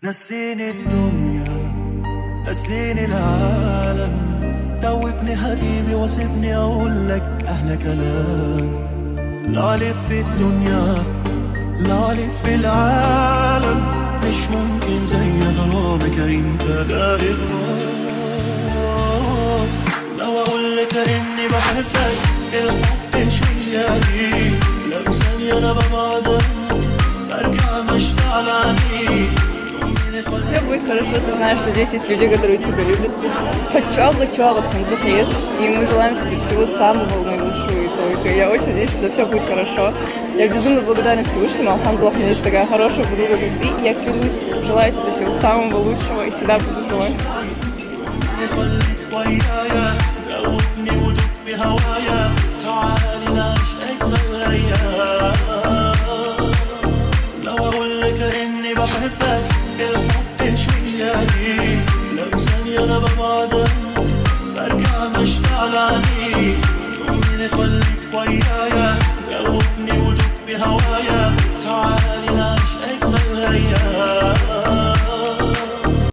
نسيني الدنيا، نسيني العالم، توبني حبيبي وسيبني اقول لك احلى كلام. لا الف في الدنيا، لا الف في العالم، مش ممكن زي غرامك انت داير. لو اقول لك اني بحبك الحب شويه دي، لو ثانيه انا ببعدك برجع مشتاق لعينيك. Все будет хорошо, ты знаешь, что здесь есть люди, которые тебя любят. Пчелок, Хандухес. И мы желаем тебе всего самого наилучшего и только. Я очень надеюсь, что все будет хорошо. Я безумно благодарна Всевышнему. Алхамдулилlah, у меня есть такая хорошая подруга, как ты. И я клянусь, желаю тебе всего самого лучшего и всегда буду желать. لو ثانية أنا ببعدك برجع مشتاق لعينيك. طمني خليك ويايا، دوبني ودوب بهوايا.